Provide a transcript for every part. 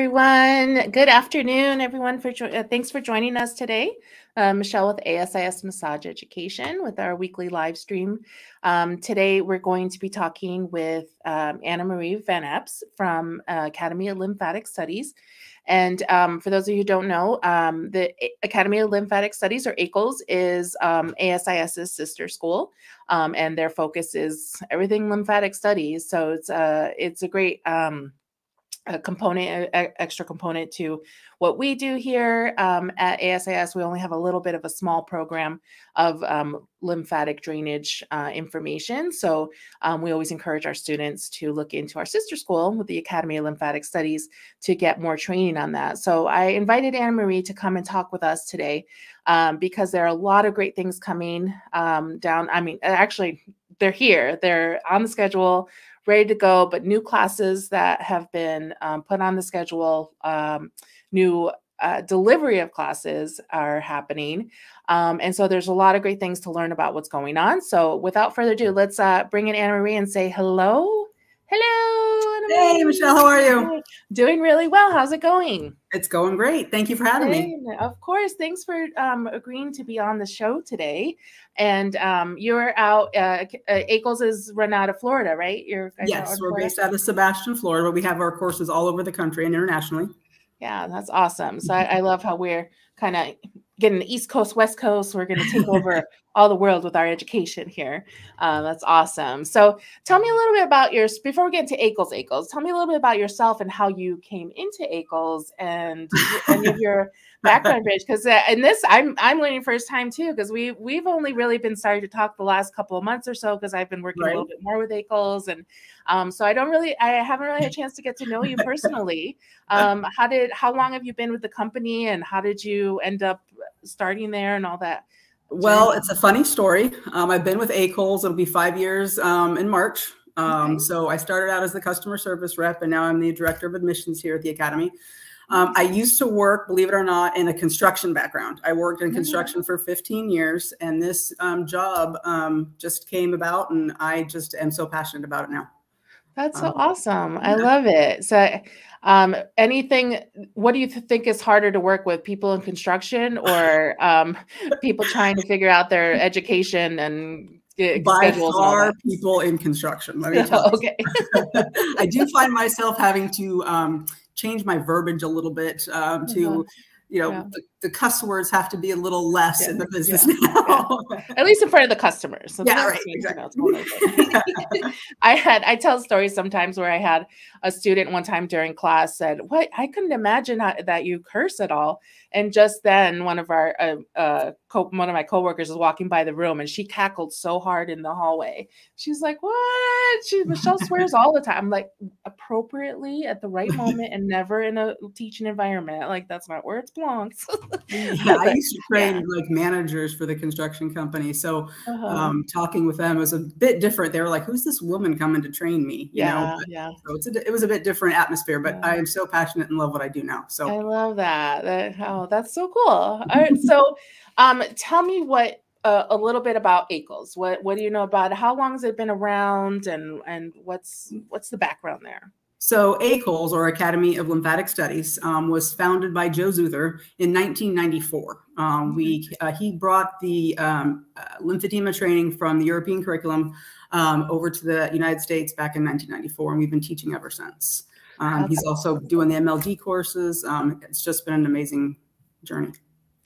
everyone. Good afternoon, everyone. Thanks for joining us today. Michelle with ASIS Massage Education with our weekly live stream. Today, we're going to be talking with AnnaMarie Van Epps from Academy of Lymphatic Studies. And for those of you who don't know, the Academy of Lymphatic Studies, or ACOLS, is ASIS's sister school, and their focus is everything lymphatic studies. So it's a great extra component to what we do here at ASIS. We only have a little bit of a small program of lymphatic drainage information. So we always encourage our students to look into our sister school with the Academy of Lymphatic Studies to get more training on that. So I invited AnnaMarie to come and talk with us today because there are a lot of great things coming down. I mean, actually, they're here. They're on the schedule, ready to go, but new classes that have been put on the schedule, new delivery of classes are happening. And so there's a lot of great things to learn about what's going on. So without further ado, let's bring in AnnaMarie and say hello. Hello. Hey, Michelle, how are you? Doing really well. How's it going? It's going great. Thank you for having me. Of course. Thanks for agreeing to be on the show today. And you're out, ACOLS is run out of Florida, right? Yes, we're based out of Sebastian, Florida, but we have our courses all over the country and internationally. Yeah, that's awesome. So I love how we're kind of getting the East Coast, West Coast. We're going to take over all the world with our education here. That's awesome. So tell me a little bit about before we get into ACOLS, tell me a little bit about yourself and how you came into ACOLS and any of your background, Bridge. Because in this, I'm learning first time too, because we've only really been starting to talk the last couple of months or so, because I've been working a little bit more with ACOLS, and so I haven't really had a chance to get to know you personally. How long have you been with the company, and how did you end up starting there and all that? Well, it's a funny story. I've been with ACOLS. It'll be 5 years in March. So I started out as the customer service rep, and now I'm the director of admissions here at the Academy. I used to work, believe it or not, in a construction background. I worked in construction for 15 years, and this job just came about, and I just am so passionate about it now. That's so awesome. I love it. So what do you think is harder to work with, people in construction or people trying to figure out their education and by far people in construction, let me tell you. Okay. I do find myself having to change my verbiage a little bit to, the cuss words have to be a little less in the business now. At least in front of the customers. So right, exactly. I tell stories sometimes where I had a student one time during class said, "What? I couldn't imagine that you curse at all." And just then, one of my coworkers was walking by the room, and she cackled so hard in the hallway. She's like, "What?" Michelle swears all the time. I'm like, appropriately at the right moment, and never in a teaching environment. Like, that's not where it belongs. Yeah, I used to train like managers for the construction company. So talking with them was a bit different. They were like, "Who's this woman coming to train me?" So it was a bit different atmosphere, but I am so passionate and love what I do now. So I love that. That's so cool. All right. So tell me a little bit about ACOLS. What do you know about it? How long has it been around, and what's the background there? So ACOLS, or Academy of Lymphatic Studies, was founded by Joe Zuther in 1994. He brought the lymphedema training from the European curriculum over to the United States back in 1994, and we've been teaching ever since. He's also doing the MLD courses. It's just been an amazing journey.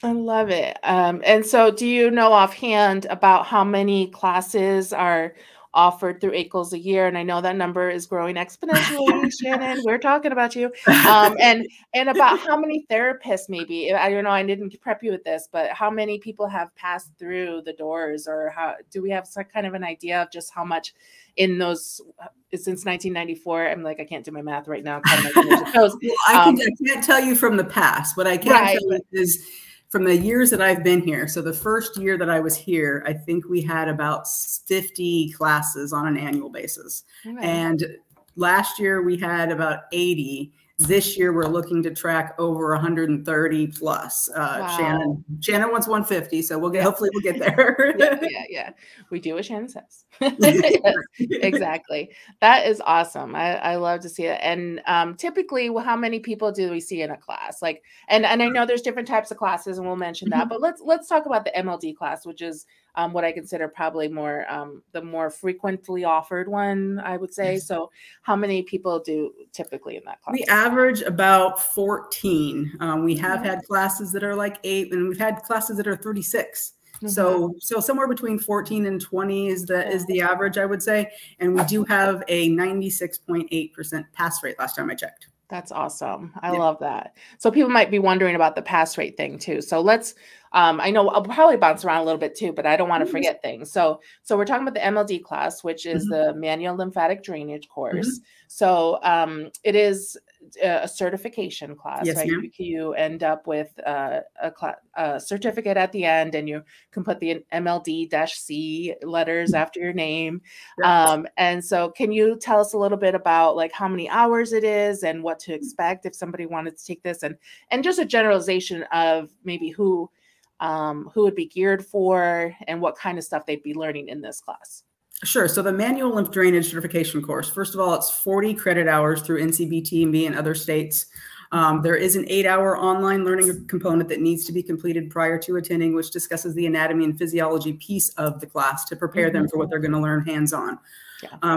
I love it. And so do you know offhand about how many classes are offered through ACOLS a year? And I know that number is growing exponentially. Shannon, we're talking about you. And about how many therapists, maybe, I don't know, I didn't prep you with this, but how many people have passed through the doors, or do we have some kind of an idea of just how much in those since 1994? I'm like, I can't do my math right now. Well, I can't tell you from the past. What I can tell you is from the years that I've been here. So the first year that I was here, I think we had about 50 classes on an annual basis. And last year we had about 80. This year, we're looking to track over 130 plus. Wow. Shannon wants 150, so we'll get. Hopefully, we'll get there. Yeah. We do what Shannon says. Yes, exactly. That is awesome. I love to see it. And typically, how many people do we see in a class? Like, and I know there's different types of classes, and we'll mention that. But let's talk about the MLD class, which is what I consider probably more the more frequently offered one, I would say. So how many people do typically in that class? We average about 14. We have had classes that are like 8, and we've had classes that are 36. So somewhere between 14 and 20 is the average, I would say. And we do have a 96.8% pass rate last time I checked. That's awesome. I love that. So people might be wondering about the pass rate thing too. So let's, I know I'll probably bounce around a little bit too, but I don't want to forget things. So we're talking about the MLD class, which is the manual lymphatic drainage course. So it is a certification class, right? You end up with a certificate at the end, and you can put the MLD-C letters after your name. And so can you tell us a little bit about like how many hours it is and what to expect if somebody wanted to take this, and just a generalization of maybe who would be geared for and what kind of stuff they'd be learning in this class? Sure. So the manual lymph drainage certification course, first of all, it's 40 credit hours through NCBT and other states. There is an 8-hour online learning component that needs to be completed prior to attending, which discusses the anatomy and physiology piece of the class to prepare them for what they're going to learn hands-on.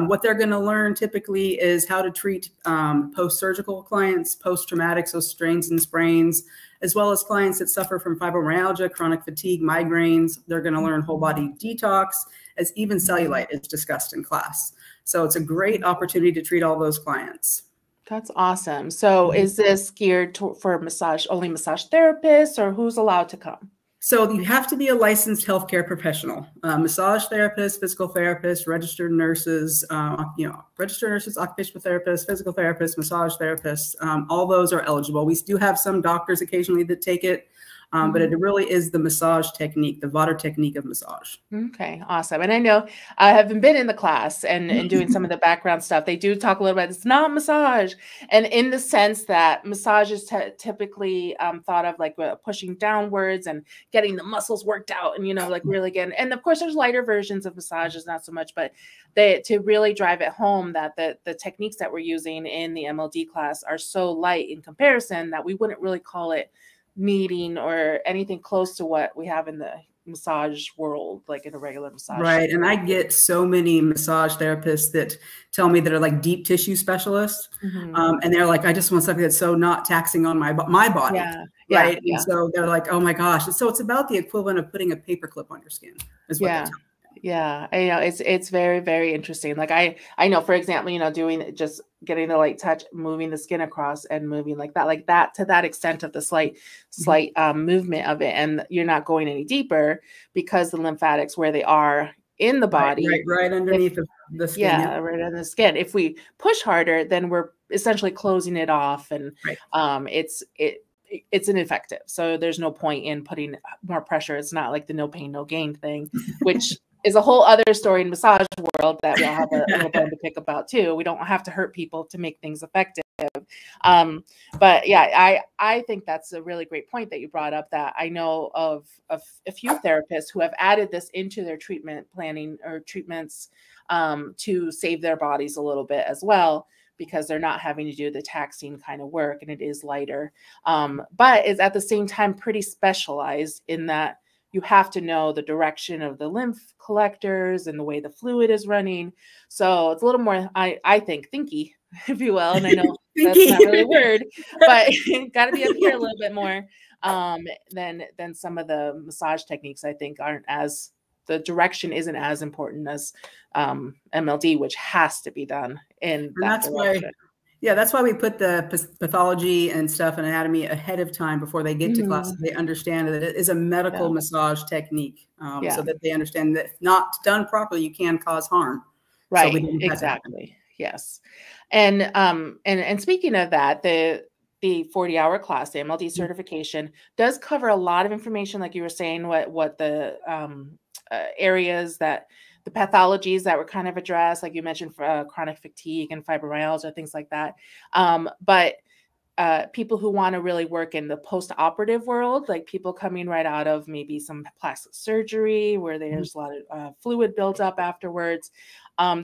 What they're going to learn typically is how to treat post-surgical clients, post-traumatic, so strains and sprains, as well as clients that suffer from fibromyalgia, chronic fatigue, migraines. They're going to learn whole body detox, as even cellulite is discussed in class. So it's a great opportunity to treat all those clients. That's awesome. So is this geared for only massage therapists, or who's allowed to come? So you have to be a licensed healthcare professional, massage therapist, physical therapist, registered nurses, registered nurses, occupational therapists, physical therapists, massage therapists. All those are eligible. We do have some doctors occasionally that take it. But it really is the massage technique, the water technique of massage. Okay, awesome. And I know I haven't been in the class and doing some of the background stuff. They do talk a little bit, it's not massage. And in the sense that massage is typically thought of like pushing downwards and getting the muscles worked out and, like really getting, and of course there's lighter versions of massages, not so much, but to really drive it home that the techniques that we're using in the MLD class are so light in comparison that we wouldn't really call it kneading or anything close to what we have in the massage world, like in a regular massage. Right. And I get so many massage therapists that tell me that are like deep tissue specialists. And they're like, I just want something that's so not taxing on my body. Right. And so they're like, oh my gosh. So it's about the equivalent of putting a paper clip on your skin is what they're telling me. Yeah, I know it's very, very interesting. Like I know, for example, doing just getting the light touch, moving the skin across and moving like that to that extent of the slight movement of it, and you're not going any deeper because the lymphatics where they are in the body, right underneath the skin. Yeah, right on the skin. If we push harder, then we're essentially closing it off, and it's ineffective. So there's no point in putting more pressure. It's not like the no pain, no gain thing, which is a whole other story in massage world that we'll have a little bone to pick about too. We don't have to hurt people to make things effective. But yeah, I think that's a really great point that you brought up, that I know of a few therapists who have added this into their treatment planning or treatments to save their bodies a little bit as well, because they're not having to do the taxing kind of work, and it is lighter. But it's at the same time pretty specialized in that you have to know the direction of the lymph collectors and the way the fluid is running. So it's a little more, I think, thinky, if you will. And I know that's not really a word, but got to be up here a little bit more than some of the massage techniques. I think the direction isn't as important as MLD, which has to be done in that direction. That's why we put the pathology and stuff and anatomy ahead of time before they get to class. So they understand that it is a medical massage technique, so that they understand that if not done properly, you can cause harm. Right. So exactly. Yes. And speaking of that, the 40-hour class, the MLD certification, does cover a lot of information, like you were saying, what the areas that the pathologies that were kind of addressed, like you mentioned, for chronic fatigue and fibromyalgia, things like that. But people who want to really work in the post-operative world, like people coming right out of maybe some plastic surgery where there's a lot of fluid built up afterwards.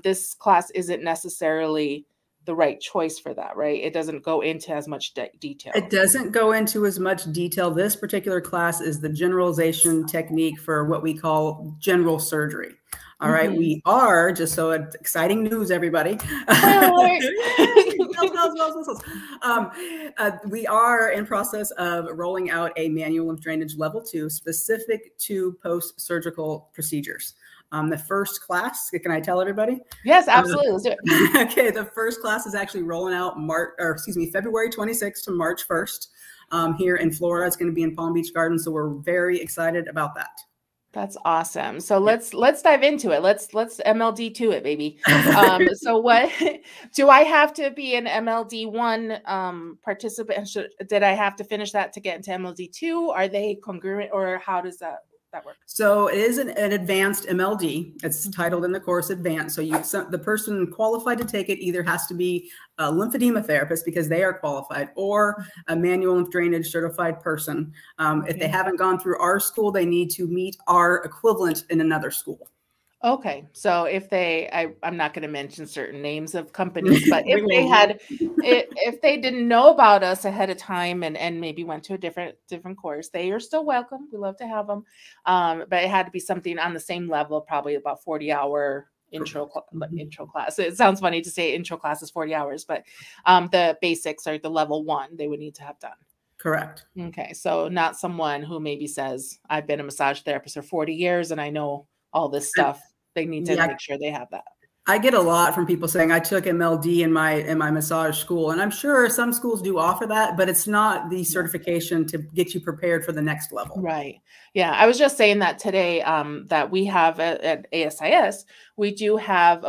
This class isn't necessarily the right choice for that, right? It doesn't go into as much detail. It doesn't go into as much detail. This particular class is the generalization technique for what we call general surgery. All right. We are, just so it's exciting news, everybody. We are in process of rolling out a manual lymph drainage level 2 specific to post-surgical procedures. The first class, can I tell everybody? Yes, absolutely. Let's do it. Okay, the first class is actually rolling out February 26th to March 1st here in Florida. It's going to be in Palm Beach Gardens, so we're very excited about that. That's awesome. So let's dive into it. Let's MLD to it, baby. So what do I have to be an MLD1 participant? Did I have to finish that to get into MLD2? Are they congruent, or how does that work? So it is an advanced MLD. It's titled in the course advanced. So the person qualified to take it either has to be a lymphedema therapist because they are qualified, or a manual lymph drainage certified person. If they haven't gone through our school, they need to meet our equivalent in another school. Okay, so if I'm not going to mention certain names of companies, but if they didn't know about us ahead of time and maybe went to a different course, they are still welcome. We love to have them, but it had to be something on the same level, probably about 40-hour intro class. It sounds funny to say intro class is 40 hours, but the basics are the level 1 they would need to have done. Correct. Okay, so not someone who maybe says, I've been a massage therapist for 40 years and I know all this stuff. They need to make sure they have that. I get a lot from people saying I took MLD in my massage school, and I'm sure some schools do offer that, but it's not the certification to get you prepared for the next level. Right. Yeah. I was just saying that today that we have at ASIS, we do have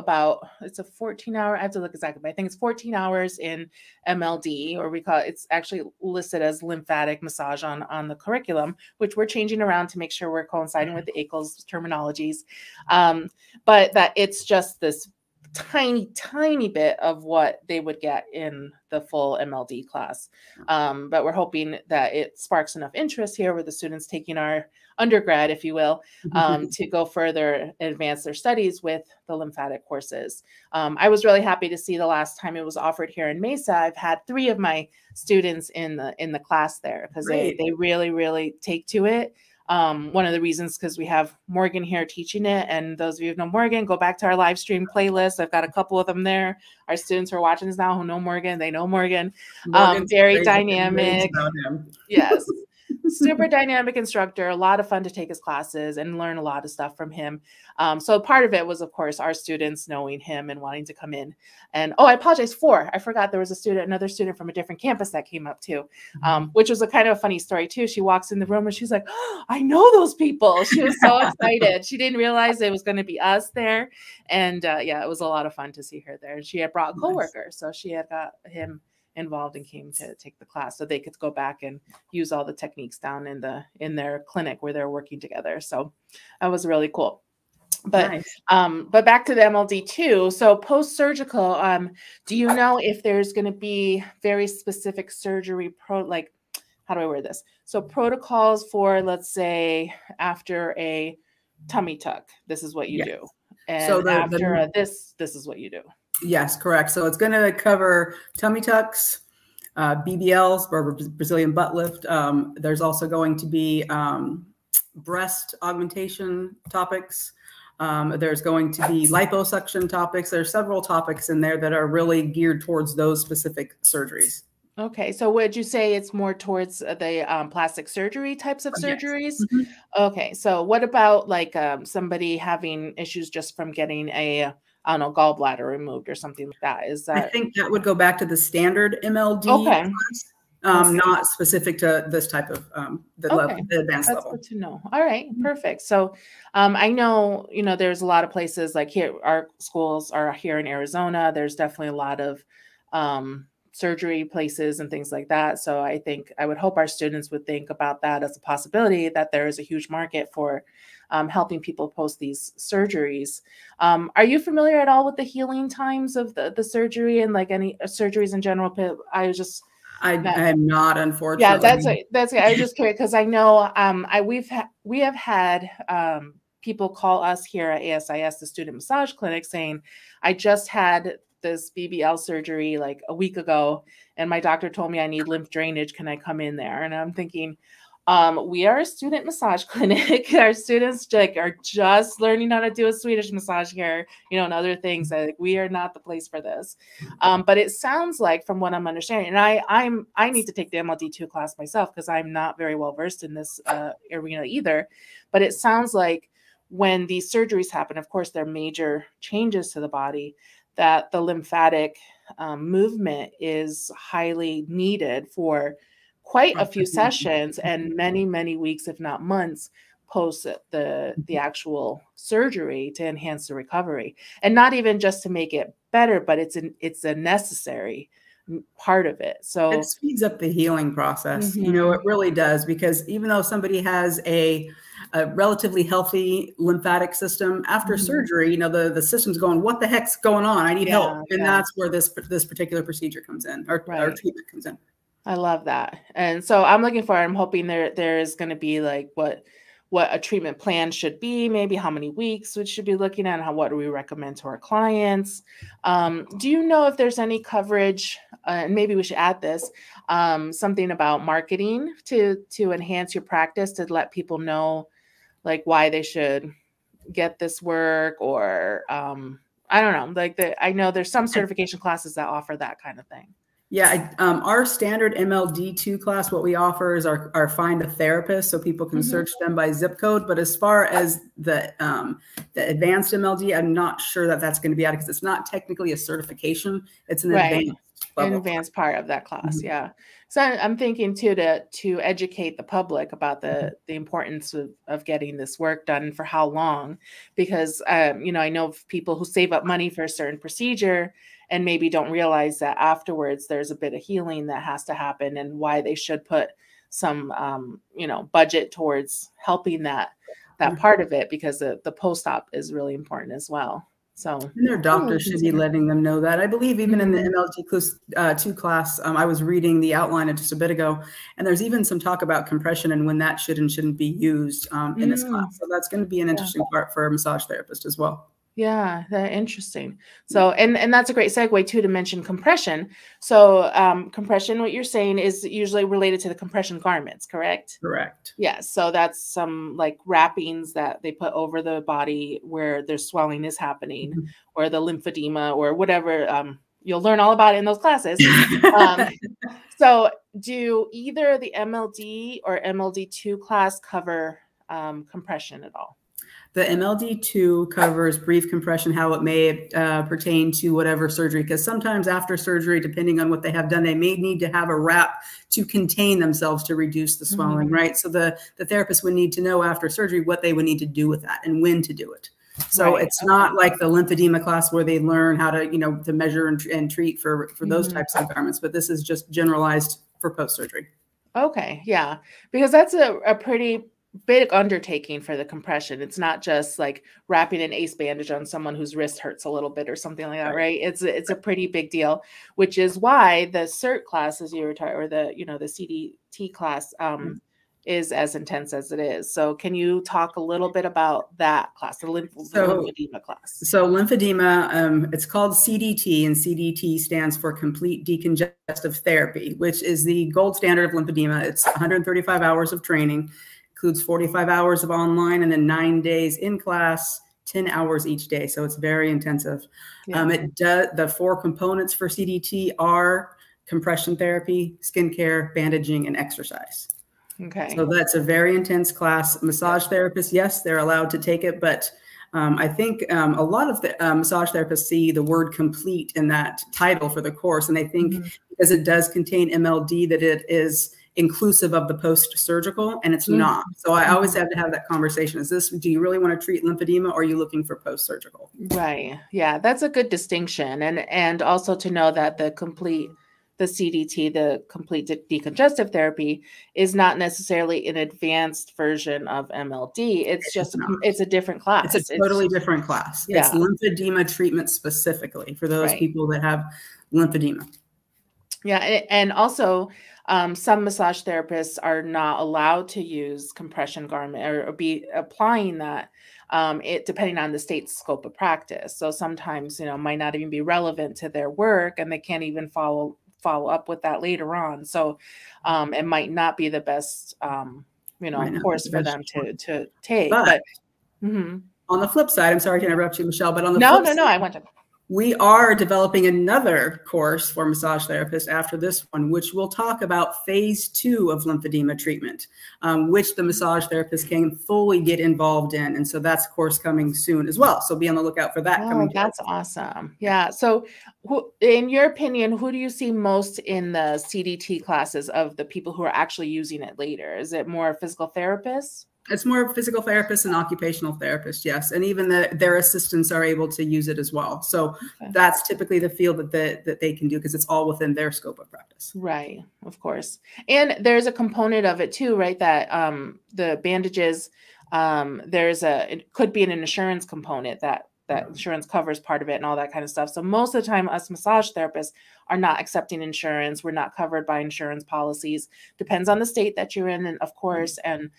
it's a 14-hour, I have to look exactly, but I think it's 14 hours in MLD, or we call it's actually listed as lymphatic massage on the curriculum, which we're changing around to make sure we're coinciding with the ACOLS terminologies. But that it's just this tiny bit of what they would get in the full MLD class. But we're hoping that it sparks enough interest here with the students taking our undergrad, if you will, to go further and advance their studies with the lymphatic courses. I was really happy to see the last time it was offered here in Mesa, I've had 3 of my students in the class there because they really take to it. One of the reasons, because we have Morgan here teaching it, and those of you who know Morgan, go back to our live stream playlist. I've got a couple of them there. Our students who are watching this now who know Morgan, they know Morgan. Very dynamic. Yes. Super dynamic instructor, a lot of fun to take his classes and learn a lot of stuff from him. So part of it was, of course, our students knowing him and wanting to come in. And I apologize I forgot there was another student from a different campus that came up too, which was a kind of a funny story too. She walks in the room and she's like, oh, I know those people. She was so excited. She didn't realize it was going to be us there. And yeah, it was a lot of fun to see her there. And she had brought a coworker, so she had got him involved and came to take the class so they could go back and use all the techniques down in their clinic where they're working together. So that was really cool. But nice. But back to the MLD2. So post-surgical, do you know if there's going to be very specific surgery how do I word this? So protocols for, let's say, after a tummy tuck, this is what you do. And so after this is what you do. Yes, correct. So it's going to cover tummy tucks, BBLs, or Brazilian butt lift. There's also going to be breast augmentation topics. There's going to be liposuction topics. There's several topics in there that are really geared towards those specific surgeries. Okay. So would you say it's more towards the plastic surgery types of surgeries? Yes. Okay. So what about like somebody having issues just from getting a gallbladder removed or something like that? Is that? I think that would go back to the standard MLD class, not specific to this type of the advanced level. That's good to know. All right, perfect. So I know, there's a lot of places like here, our schools are here in Arizona. There's definitely a lot of surgery places and things like that. So I would hope our students would think about that as a possibility, that there is a huge market for helping people post these surgeries. Are you familiar at all with the healing times of the surgery and like any surgeries in general? I am not, Yeah, unfortunately. that's I was just curious because I know we have had people call us here at ASIS, the Student Massage Clinic, saying, I just had this BBL surgery like a week ago, and my doctor told me I need lymph drainage. Can I come in there? And I'm thinking, we are a student massage clinic. Our students are just learning how to do a Swedish massage here, and other things. Like, we are not the place for this. But it sounds like, from what I'm understanding, and I need to take the MLD2 class myself because I'm not very well versed in this arena either. But it sounds like when these surgeries happen, of course, there are major changes to the body, that the lymphatic movement is highly needed for quite a few sessions and many, many weeks, if not months, post the actual surgery to enhance the recovery. And not even just to make it better, but it's a necessary part of it. So it speeds up the healing process. It really does, because even though somebody has a relatively healthy lymphatic system, after surgery, the system's going, what the heck's going on? I need help. And that's where this particular procedure comes in, or treatment comes in. I love that. And so I'm looking for, I'm hoping there is going to be like what a treatment plan should be, maybe how many weeks we should be looking at, and what do we recommend to our clients. Do you know if there's any coverage, and maybe we should add this, something about marketing to enhance your practice, to let people know like why they should get this work, or I don't know, like I know there's some certification classes that offer that kind of thing. Yeah, our standard MLD2 class, what we offer is our Find a Therapist, so people can search them by zip code. But as far as the advanced MLD, I'm not sure that that's going to be out, because it's not technically a certification; it's an advanced part of that class. Yeah. So I'm thinking too to educate the public about the importance of getting this work done, and for how long, because I know of people who save up money for a certain procedure and maybe don't realize that afterwards there's a bit of healing that has to happen, and why they should put some budget towards helping that part of it, because the post-op is really important as well. So and their doctors should be letting them know that. I believe even in the MLD2 class, I was reading the outline just a bit ago, and there's even some talk about compression and when that should and shouldn't be used in this class. So that's going to be an interesting part for a massage therapist as well. Yeah, that's interesting. So, and that's a great segue too, to mention compression. So compression, what you're saying, is usually related to the compression garments, correct? Correct. Yeah. So that's some like wrappings that they put over the body where there's swelling is happening, or the lymphedema, or whatever. You'll learn all about it in those classes. So do either the MLD or MLD2 class cover compression at all? The MLD2 covers brief compression, how it may pertain to whatever surgery, because sometimes after surgery, depending on what they have done, they may need to have a wrap to contain themselves to reduce the swelling, right? So the therapist would need to know after surgery what they would need to do with that and when to do it. So it's not like the lymphedema class where they learn how to, to measure and treat for those types of garments, but this is just generalized for post-surgery. Okay, yeah, because that's a pretty big undertaking for the compression. It's not just like wrapping an ACE bandage on someone whose wrist hurts a little bit or something like that, right? It's a pretty big deal, which is why the CERT class, as you were talking, or the CDT class, is as intense as it is. So can you talk a little bit about that class, the lymphedema class? So lymphedema, it's called CDT, and CDT stands for Complete Decongestive Therapy, which is the gold standard of lymphedema. It's 135 hours of training. Includes 45 hours of online, and then 9 days in class, 10 hours each day. So it's very intensive. The 4 components for CDT are compression therapy, skincare, bandaging, and exercise. Okay. So that's a very intense class. Massage therapists, yes, they're allowed to take it, but I think a lot of the massage therapists see the word complete in that title for the course, and they think because it does contain MLD that it is inclusive of the post-surgical, and it's not. So I always have to have that conversation. Do you really want to treat lymphedema, or are you looking for post-surgical? Right. Yeah, that's a good distinction. And also to know that the CDT, the complete decongestive therapy, is not necessarily an advanced version of MLD. It's a different class. It's a totally different class. Yeah. It's lymphedema treatment specifically for those people that have lymphedema. Yeah, and also some massage therapists are not allowed to use compression garment or be applying that. It depending on the state's scope of practice. So sometimes, might not even be relevant to their work, and they can't even follow up with that later on. So it might not be the best, course for them to take. But on the flip side, I'm sorry to interrupt you, Michelle, but on the no, flip side, I want to. We are developing another course for massage therapists after this one, which will talk about phase 2 of lymphedema treatment, which the massage therapist can fully get involved in. And so that's course coming soon as well. So be on the lookout for that coming. That's awesome. Yeah. So in your opinion, who do you see most in the CDT classes of the people who are actually using it later? Is it more physical therapists? It's more physical therapists and occupational therapists, yes. And even their assistants are able to use it as well. So that's typically the field that they can do, because it's all within their scope of practice. Right, of course. And there's a component of it too, right? That the bandages, it could be an insurance component that insurance covers part of it and all that kind of stuff. So most of the time, us massage therapists are not accepting insurance. We're not covered by insurance policies. Depends on the state that you're in, and of course, and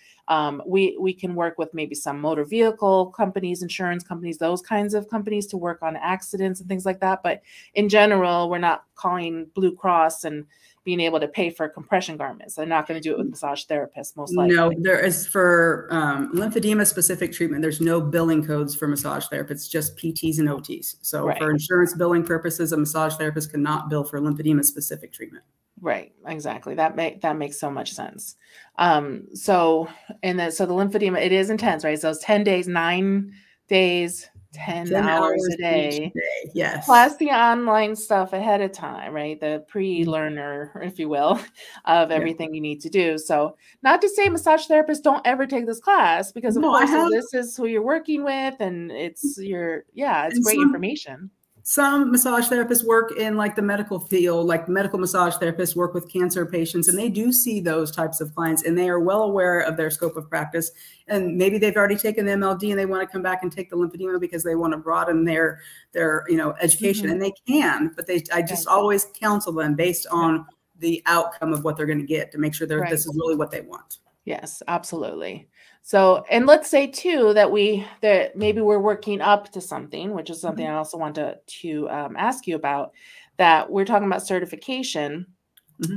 we can work with maybe some motor vehicle companies, insurance companies, those kinds of companies to work on accidents and things like that. But in general, we're not calling Blue Cross and being able to pay for compression garments. They're not going to do it with massage therapists, most likely. No, there is for lymphedema specific treatment. There's no billing codes for massage therapists, just PTs and OTs. So for insurance billing purposes, a massage therapist cannot bill for lymphedema specific treatment. Right, exactly. That makes so much sense. So the lymphedema, it is intense, right? So it's 10 days, 9 days, 10 hours a day. Yes. Plus the online stuff ahead of time, right? The pre-learner, if you will, of everything you need to do. So not to say massage therapists don't ever take this class, because of course this is who you're working with, and it's great information. Some massage therapists work in like the medical field, like medical massage therapists work with cancer patients, and they do see those types of clients, and they are well aware of their scope of practice. And maybe they've already taken the MLD and they want to come back and take the lymphedema because they want to broaden their education, and they can, but I just always counsel them based on the outcome of what they're going to get to make sure this is really what they want. Yes, absolutely. So, and let's say too that maybe we're working up to something, which is something I also want to ask you about, that we're talking about certification.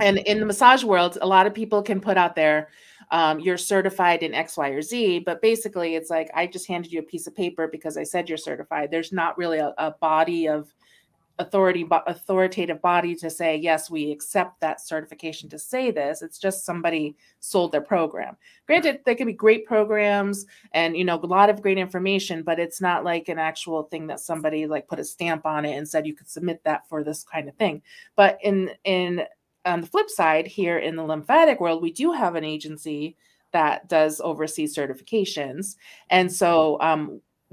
And in the massage world, a lot of people can put out there, you're certified in X, Y, or Z, but basically it's like, I just handed you a piece of paper because I said you're certified. There's not really a body of authoritative body to say, yes, we accept that certification to say this. It's just somebody sold their program. Granted, they could be great programs and, a lot of great information, but it's not like an actual thing that somebody like put a stamp on it and said you could submit that for this kind of thing. But on the flip side, here in the lymphatic world, we do have an agency that does oversee certifications. And so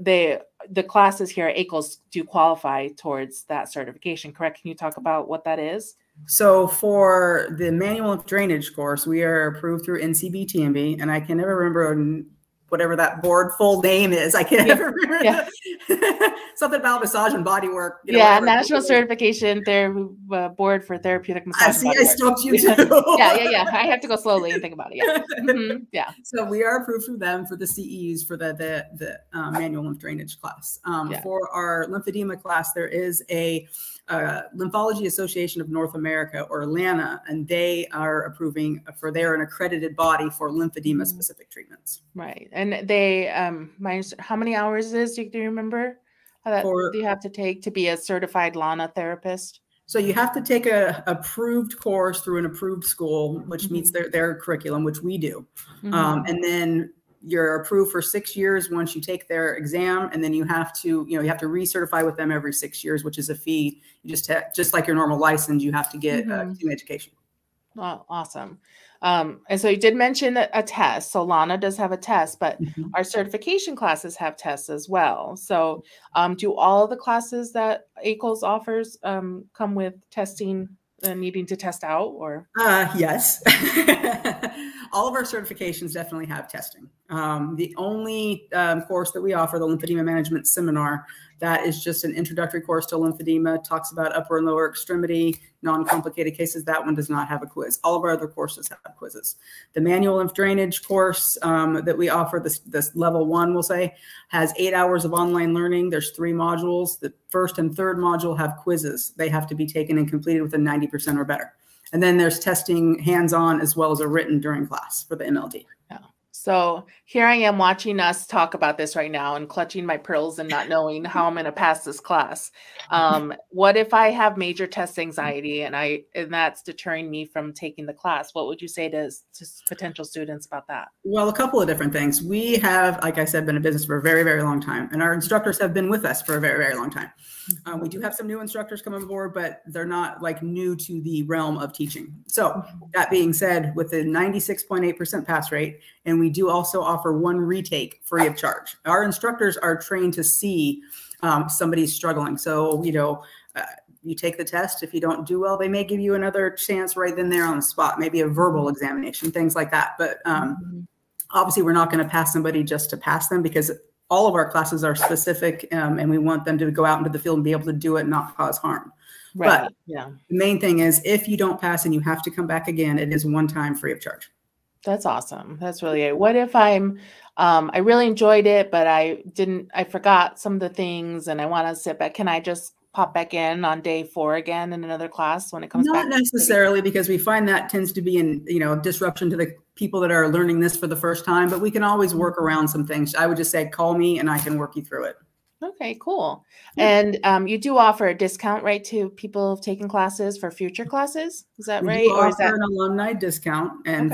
the classes here at ACOLS do qualify towards that certification, correct? Can you talk about what that is? So for the manual drainage course, we are approved through NCBTMB, and I can never remember whatever that board full name is. I can't ever remember. Something about massage and body work. National Certification Board for Therapeutic Massage. I stumped you too. Yeah. I have to go slowly and think about it. Yeah. So we are approved through them for the CEs for the manual lymph drainage class. For our lymphedema class, there is a Lymphology Association of North America, or LANA, and they are approving they're an accredited body for lymphedema specific treatments. Right. And they, how many hours do you remember? Do you have to take to be a certified LANA therapist? So you have to take a approved course through an approved school, which meets their curriculum, which we do. And then you're approved for 6 years once you take their exam, and then you have to recertify with them every 6 years, which is a fee. You just like your normal license, you have to get continuing education. Oh, awesome. And so you did mention a test. So LANA does have a test, but our certification classes have tests as well. So do all of the classes that ACOLS offers come with testing and needing to test out, or? Yes. All of our certifications definitely have testing. The only course that we offer, the Lymphedema Management Seminar, that is just an introductory course to lymphedema, talks about upper and lower extremity, non-complicated cases. That one does not have a quiz. All of our other courses have quizzes. The manual lymph drainage course that we offer, this level 1, we'll say, has 8 hours of online learning. There's 3 modules. The first and third module have quizzes. They have to be taken and completed within 90% or better. And then there's testing hands-on as well as a written during class for the MLD. Yeah. So here I am watching us talk about this right now and clutching my pearls and not knowing how I'm going to pass this class. What if I have major test anxiety and that's deterring me from taking the class? What would you say to potential students about that? Well, a couple of different things. We have, like I said, been in business for a very, very long time, and our instructors have been with us for a very, very long time. We do have some new instructors come on board, but they're not like new to the realm of teaching. So that being said, with a 96.8% pass rate, and we do also offer 1 retake free of charge. Our instructors are trained to see somebody's struggling. So, you take the test. If you don't do well, they may give you another chance right then there on the spot, maybe a verbal examination, things like that. But obviously, we're not going to pass somebody just to pass them, because all of our classes are specific, and we want them to go out into the field and be able to do it and not cause harm. Right. But the main thing is, if you don't pass and you have to come back again, it is 1 time free of charge. That's awesome. That's really good. What if I really enjoyed it, but I forgot some of the things and I want to sit back. Can I just pop back in on day 4 again in another class when it comes back? Not necessarily, because we find that tends to be in, disruption to the people that are learning this for the first time, but we can always work around some things. I would just say, call me and I can work you through it. Okay, cool. Yeah. And you do offer a discount, right, to people taking classes for future classes? Is that right? We offer an alumni discount, and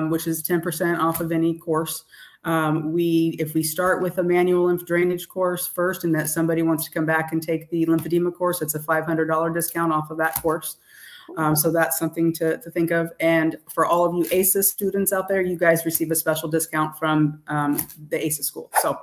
which is 10% off of any course. If we start with a manual lymph drainage course first, and that somebody wants to come back and take the lymphedema course, it's a $500 discount off of that course. So that's something to think of. And for all of you ACES students out there, you guys receive a special discount from the ACES school. So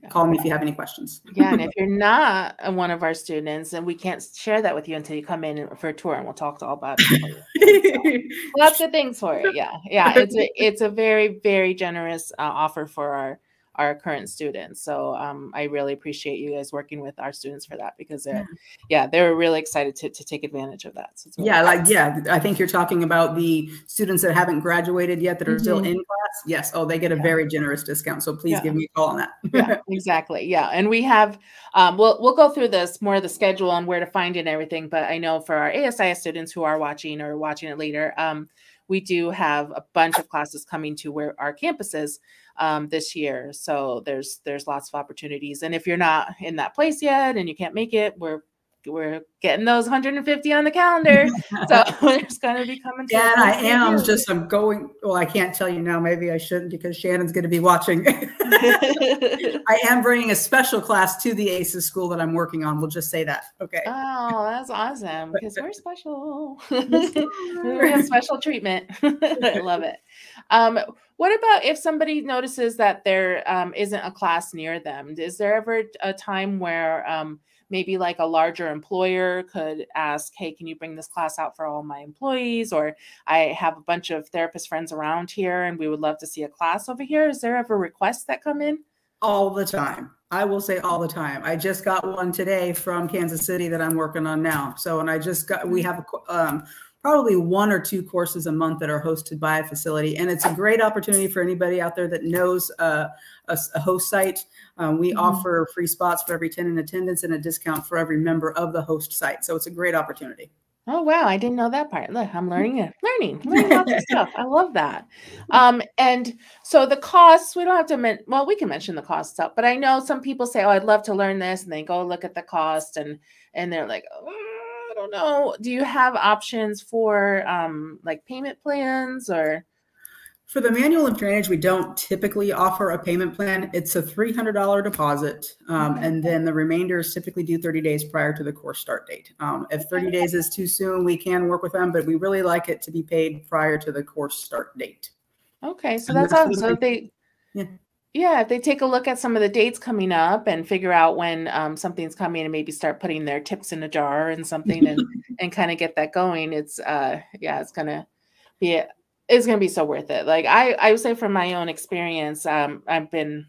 call me if you have any questions. Yeah, and if you're not one of our students, then we can't share that with you until you come in for a tour, and we'll talk all about it. So, lots of things for it. Yeah, it's a very, very generous offer for our current students. So I really appreciate you guys working with our students for that, because they're really excited to take advantage of that. So really I think you're talking about the students that haven't graduated yet that are still in class. Yes. Oh, they get a very generous discount. So please give me a call on that. Yeah, exactly. Yeah. And we have, we'll go through this more of the schedule and where to find it and everything. But I know for our ASIS students who are watching or watching it later, we do have a bunch of classes coming to where our campuses this year. So there's lots of opportunities. And if you're not in that place yet and you can't make it, we're getting those 150 on the calendar. So there's going to be coming. Yeah, I'm going, well, I can't tell you now, maybe I shouldn't, because Shannon's going to be watching. I am bringing a special class to the ACES school that I'm working on. We'll just say that. Okay. Oh, that's awesome, because we're special. We have special treatment. I love it. What about if somebody notices that there isn't a class near them? Is there ever a time where maybe like a larger employer could ask, hey, can you bring this class out for all my employees? Or I have a bunch of therapist friends around here and we would love to see a class over here. Is there ever requests that come in? All the time. I will say all the time. I just got one today from Kansas City that I'm working on now. So, and we have probably 1 or 2 courses a month that are hosted by a facility. And it's a great opportunity for anybody out there that knows a host site. We offer free spots for every 10 in attendance and a discount for every member of the host site. So it's a great opportunity. Oh, wow. I didn't know that part. Look, I'm learning lots of stuff. I love that. And so the costs, we don't have to, well, we can mention the costs up, but I know some people say, oh, I'd love to learn this. And they go look at the cost and they're like, oh, I don't know. Do you have options for like payment plans or? For the manual lymph drainage, we don't typically offer a payment plan. It's a $300 deposit, and then the remainder is typically due 30 days prior to the course start date. If 30 days is too soon, we can work with them, but we really like it to be paid prior to the course start date. Okay, so that's awesome. So if they, if they take a look at some of the dates coming up and figure out when something's coming and maybe start putting their tips in a jar and something and kind of get that going, it's it's going to be It's going to be so worth it. Like I would say from my own experience, I've been,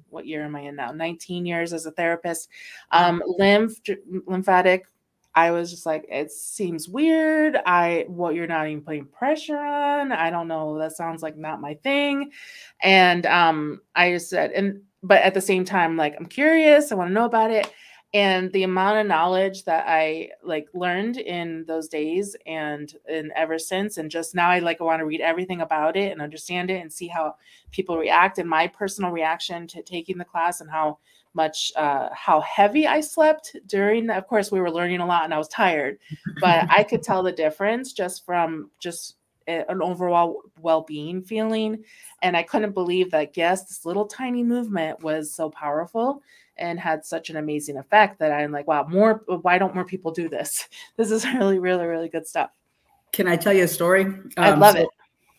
what year am I in now? 19 years as a therapist. Lymphatic, I was just like, it seems weird. You're not even putting pressure on. I don't know. That sounds like not my thing. And I just said, but at the same time, like, I'm curious. I want to know about it. And the amount of knowledge that I like learned in those days and ever since, and just now I want to read everything about it and understand it and see how people react, and my personal reaction to taking the class, and how heavy I slept during of course we were learning a lot and I was tired, but I could tell the difference just from an overall well-being feeling. And I couldn't believe that, yes, this little tiny movement was so powerful and had such an amazing effect that I'm like, wow, why don't more people do this? This is really, really, really good stuff. Can I tell you a story? I'd love it.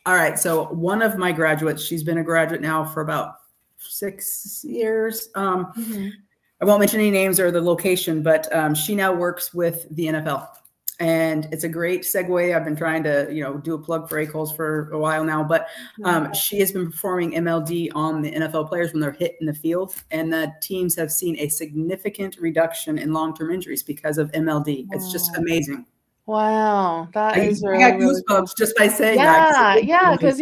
All right. So one of my graduates, she's been a graduate now for about 6 years. I won't mention any names or the location, but she now works with the NFL. And it's a great segue. I've been trying to, do a plug for ACOLS for a while now, but she has been performing MLD on the NFL players when they're hit in the field. And the teams have seen a significant reduction in long-term injuries because of MLD. It's just amazing. Wow, that is really, I got goosebumps cool. Just by saying that. Yeah, because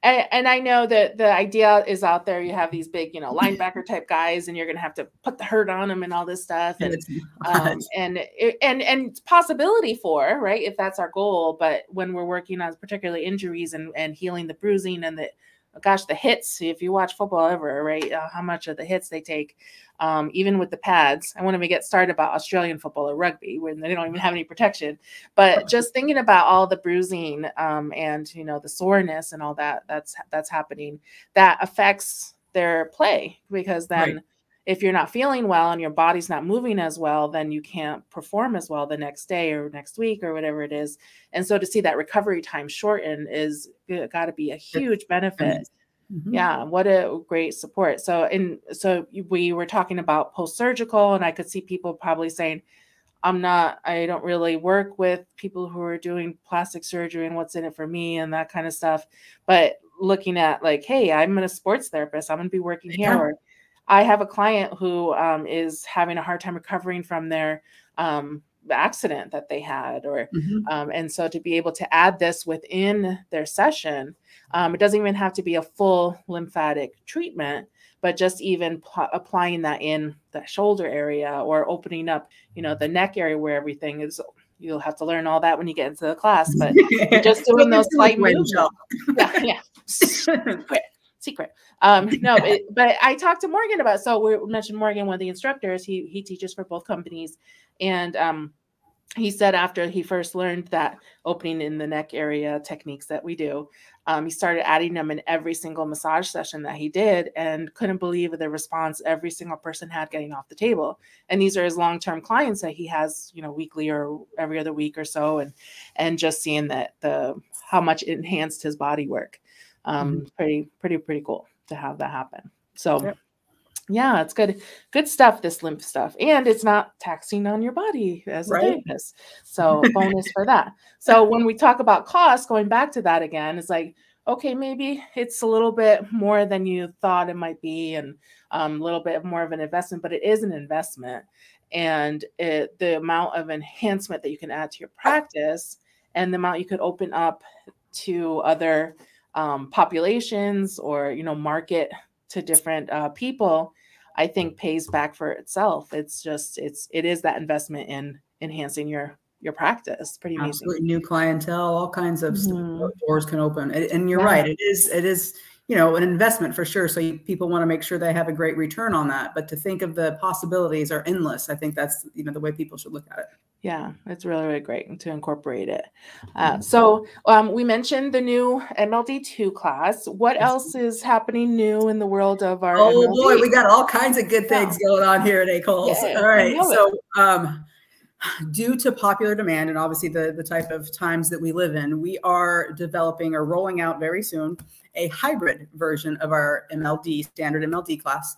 and I know that the idea is out there. You have these big, linebacker type guys, and you're going to have to put the hurt on them and all this stuff, and it's possibility for, right, if that's our goal. But when we're working on particularly injuries and healing the bruising and the hits, if you watch football ever, right, how much of the hits they take. Even with the pads. I want to get started about Australian football or rugby when they don't even have any protection, but just thinking about all the bruising and the soreness and all that's happening, that affects their play, because then if you're not feeling well and your body's not moving as well, then you can't perform as well the next day or next week or whatever it is. And so to see that recovery time shorten is got to be a huge benefit. Yeah, what a great support. So we were talking about post-surgical, and I could see people probably saying, I don't really work with people who are doing plastic surgery and what's in it for me and that kind of stuff. But looking at like, hey, I'm a sports therapist, I'm going to be working here. Or I have a client who is having a hard time recovering from their accident that they had, or and so to be able to add this within their session, it doesn't even have to be a full lymphatic treatment, but just even applying that in the shoulder area or opening up, the neck area where everything is. You'll have to learn all that when you get into the class, but just doing those slight movements. Yeah. Secret. No, but I talked to Morgan about, so we mentioned Morgan, one of the instructors, he teaches for both companies. And he said after he first learned that opening in the neck area techniques that we do, he started adding them in every single massage session that he did, and couldn't believe the response every single person had getting off the table. And these are his long-term clients that he has, weekly or every other week or so. And just seeing that how much it enhanced his body work. Pretty cool to have that happen. So yeah, it's good stuff, this lymph stuff, and it's not taxing on your body as a therapist. So bonus for that. So when we talk about cost, going back to that again, it's like, okay, maybe it's a little bit more than you thought it might be, and a little bit more of an investment, but it is an investment. And the amount of enhancement that you can add to your practice, and the amount you could open up to other populations, or market to different people, I think pays back for itself. It is that investment in enhancing your practice. Pretty amazing. Absolutely. New clientele, all kinds of doors can open. And you're right. It is an investment for sure. So people want to make sure they have a great return on that. But to think of the possibilities are endless. I think that's the way people should look at it. Yeah, it's really, really great to incorporate it. So we mentioned the new MLD2 class. What else is happening new in the world of our MLD? Boy, we got all kinds of good things going on here at ACOLS. All right. So due to popular demand, and obviously the type of times that we live in, we are developing or rolling out very soon a hybrid version of our standard MLD class.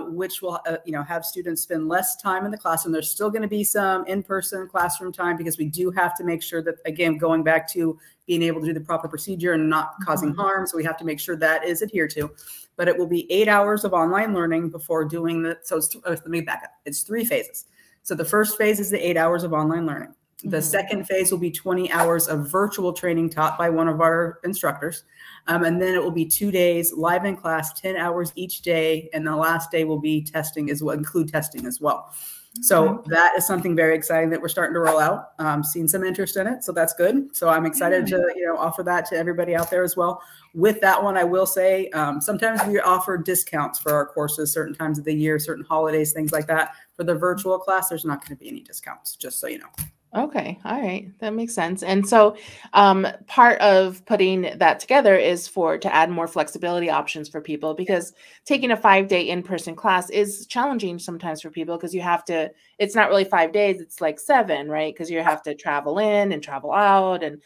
Which will, have students spend less time in the classroom. There's still going to be some in-person classroom time, because we do have to make sure that, again, going back to being able to do the proper procedure and not causing harm. So we have to make sure that is adhered to. But it will be 8 hours of online learning before doing the, so it's, let me back up. It's 3 phases. So the first phase is the 8 hours of online learning. The second phase will be 20 hours of virtual training taught by one of our instructors. And then it will be 2 days live in class, 10 hours each day. And the last day will be testing as well, include testing as well. So that is something very exciting that we're starting to roll out. Seen some interest in it, so that's good. So I'm excited to, you know, offer that to everybody out there as well. With that one, I will say sometimes we offer discounts for our courses, certain times of the year, certain holidays, things like that. For the virtual class, there's not going to be any discounts, just so you know. Okay. All right. That makes sense. And so part of putting that together is to add more flexibility options for people, because taking a 5-day in-person class is challenging sometimes for people, because you have to, it's not really 5 days, it's like 7, right? Because you have to travel in and travel out and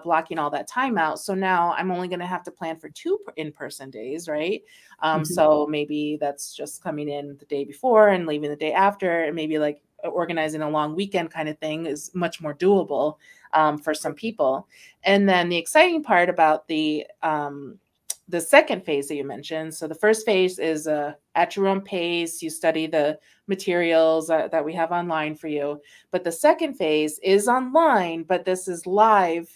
blocking all that time out. So now I'm only going to have to plan for 2 in-person days, right? So maybe that's just coming in the day before and leaving the day after, and maybe like organizing a long weekend kind of thing is much more doable for some people. And then the exciting part about the second phase that you mentioned. So the first phase is at your own pace. You study the materials that we have online for you. But the second phase is online, but this is live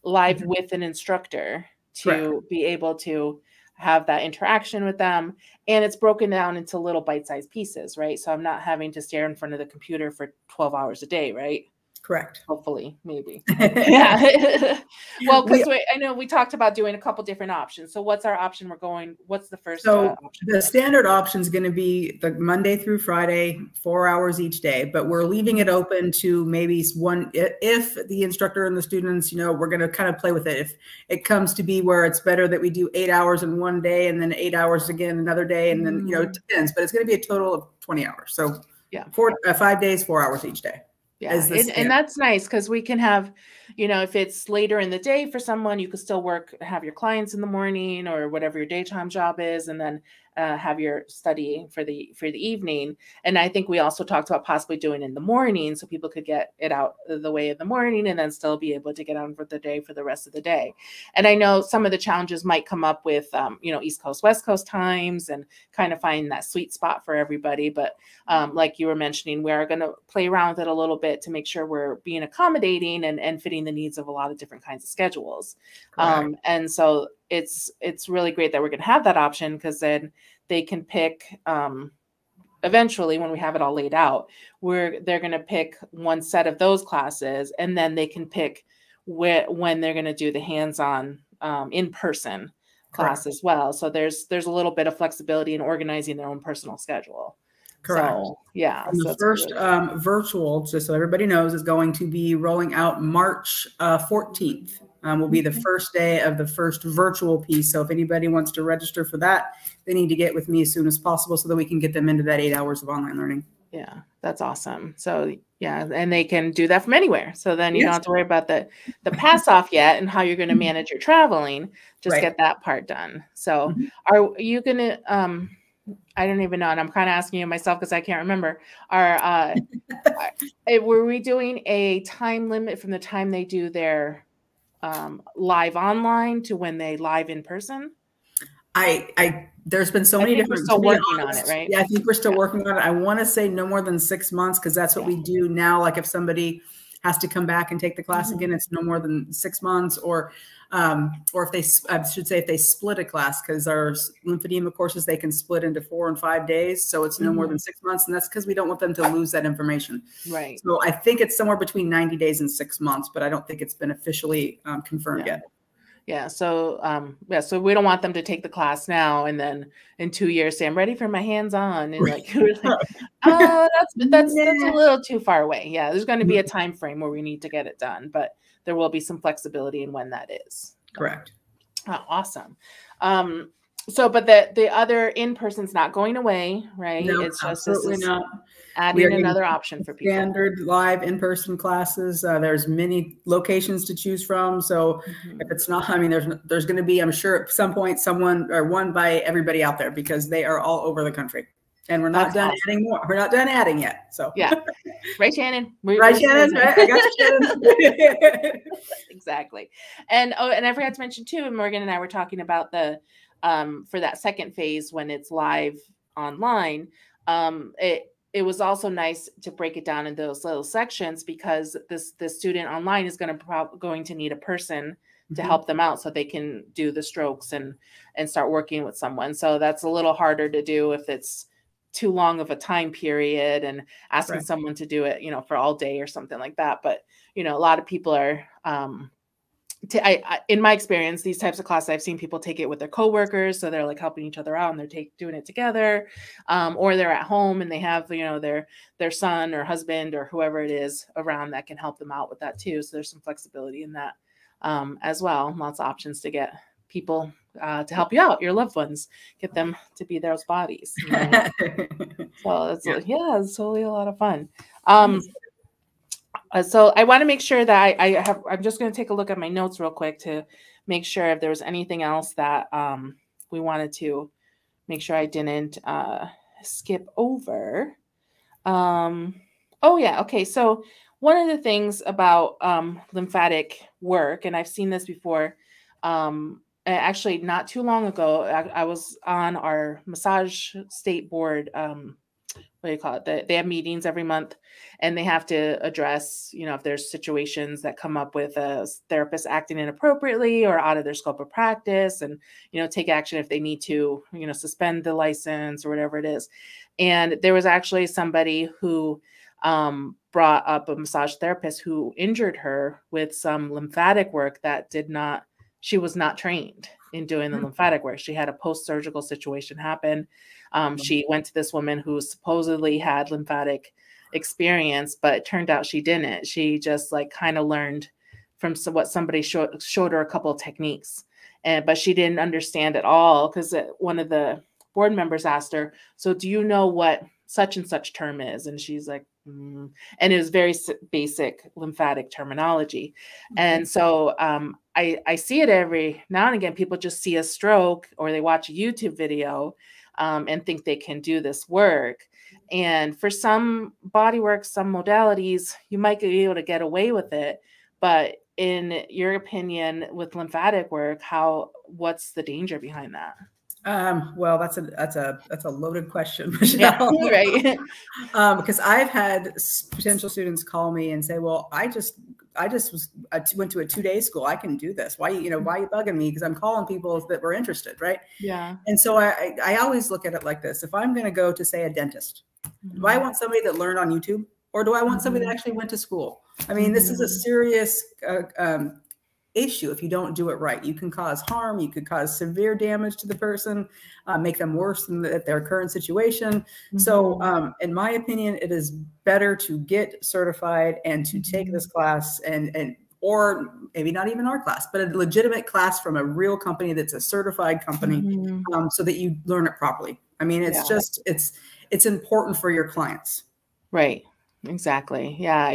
with an instructor to be able to have that interaction with them. And it's broken down into little bite-sized pieces, right? So I'm not having to stare in front of the computer for 12 hours a day, right? Correct. Hopefully, maybe. Yeah. Well, because I know we talked about doing a couple different options. So what's our option we're going? What's the first option? The standard option is going to be the Monday through Friday, 4 hours each day, but we're leaving it open to maybe one, if the instructor and the students, you know, we're going to kind of play with it. If it comes to be where it's better that we do 8 hours in one day and then 8 hours again another day, and then, you know, it depends, but it's going to be a total of 20 hours. So yeah, 5 days, 4 hours each day. Yeah, and that's nice, because we can have, you know, if it's later in the day for someone, you could still have your clients in the morning or whatever your daytime job is, and then have your study for the evening. And I think we also talked about possibly doing it in the morning, so people could get it out of the way in the morning and then still be able to get on for the day for the rest of the day. And I know some of the challenges might come up with, you know, East Coast, West Coast times, and kind of find that sweet spot for everybody. But like you were mentioning, we are going to play around with it a little bit to make sure we're being accommodating and fitting the needs of a lot of different kinds of schedules. And so it's really great that we're going to have that option, because then they can pick eventually, when we have it all laid out, they're going to pick one set of those classes, and then they can pick when they're going to do the hands-on in-person class as well. So there's a little bit of flexibility in organizing their own personal schedule. Correct. So, yeah. And the first virtual, just so everybody knows, is going to be rolling out March 14th. Will be the first day of the first virtual piece. So if anybody wants to register for that, they need to get with me as soon as possible so that we can get them into that 8 hours of online learning. Yeah, that's awesome. So yeah, and they can do that from anywhere. So then you don't have to worry about the pass off yet and how you're going to manage your traveling. Just get that part done. So are you going to, I don't even know, and I'm kind of asking you myself because I can't remember. Were we doing a time limit from the time they do their live online to when they live in person? There's been so many different. We're still working on it, right? Yeah, I think we're still working on it. I want to say no more than 6 months, because that's what we do now. Like if somebody has to come back and take the class again, it's no more than 6 months, or if they, I should say, if they split a class, because our lymphedema courses, they can split into 4 and 5 days. So it's no more than 6 months. And that's because we don't want them to lose that information. Right. So I think it's somewhere between 90 days and 6 months, but I don't think it's been officially confirmed yet. Yeah. So, so we don't want them to take the class now and then in 2 years say, I'm ready for my hands-on. And like, oh, that's a little too far away. Yeah. There's going to be a time frame where we need to get it done, but there will be some flexibility in when that is. Correct. Oh, awesome. So, but the other in-person's not going away, right? No, it's just not. Adding another option for people. Standard live in-person classes. There's many locations to choose from. So if it's not, I mean, there's going to be, I'm sure at some point, someone or one by everybody out there, because they are all over the country. And we're not done adding more. We're not done adding yet. So yeah. Right, Shannon. Right, Shannon. Right. I got you, Shannon. Exactly. And and I forgot to mention too, Morgan and I were talking about the for that second phase when it's live online. It was also nice to break it down in those little sections, because the student online is going to need a person to help them out so they can do the strokes and start working with someone. So that's a little harder to do if it's too long of a time period and asking someone to do it, for all day or something like that. But, a lot of people are, in my experience, these types of classes, I've seen people take it with their coworkers. So they're like helping each other out and they're doing it together. Or they're at home and they have, their son or husband or whoever it is around that can help them out with that too. So there's some flexibility in that as well. Lots of options to get people to help you out, your loved ones, get them to be those bodies. Right? So it's it's totally a lot of fun. So I want to make sure that I'm just going to take a look at my notes real quick to make sure if there was anything else that we wanted to make sure I didn't skip over. Oh yeah. Okay. So one of the things about lymphatic work, and I've seen this before, actually not too long ago, I was on our massage state board. What do you call it? They have meetings every month, and they have to address, if there's situations that come up with a therapist acting inappropriately or out of their scope of practice, and, take action if they need to, suspend the license or whatever it is. And there was actually somebody who brought up a massage therapist who injured her with some lymphatic work that she was not trained in doing the lymphatic work. She had a post-surgical situation happen. She went to this woman who supposedly had lymphatic experience, but it turned out she didn't. She just kind of learned from what somebody showed her a couple of techniques, but she didn't understand at all, because one of the board members asked her, "So do you know what such and such term is?" And she's like, and it was very basic lymphatic terminology. And so I see it every now and again. People just see a stroke or they watch a YouTube video and think they can do this work. And for some body work, some modalities, you might be able to get away with it. But in your opinion, with lymphatic work, what's the danger behind that? Well, that's a loaded question, Michelle. Yeah, right. Because I've had potential students call me and say, "Well, I went to a 2-day school. I can do this. Why are you bugging me?" Because I'm calling people that were interested, right? Yeah. And so I always look at it like this: if I'm going to go to, say, a dentist, do I want somebody that learned on YouTube, or do I want somebody that actually went to school? I mean, this is a serious issue. If you don't do it right, you can cause harm, you could cause severe damage to the person, make them worse than their current situation. So in my opinion, it is better to get certified and to take this class, or maybe not even our class, but a legitimate class from a real company that's a certified company, so that you learn it properly. I mean, it's important for your clients. Right. Exactly. Yeah.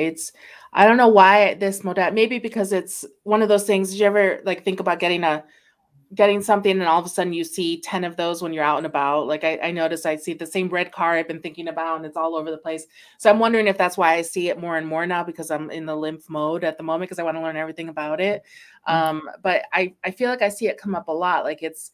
I don't know why this modality, maybe because it's one of those things. Did you ever think about getting something and all of a sudden you see 10 of those when you're out and about? Like I noticed I see the same red car I've been thinking about, and it's all over the place. So I'm wondering if that's why I see it more and more now, because I'm in the lymph mode at the moment, because I want to learn everything about it. But I feel like I see it come up a lot. Like it's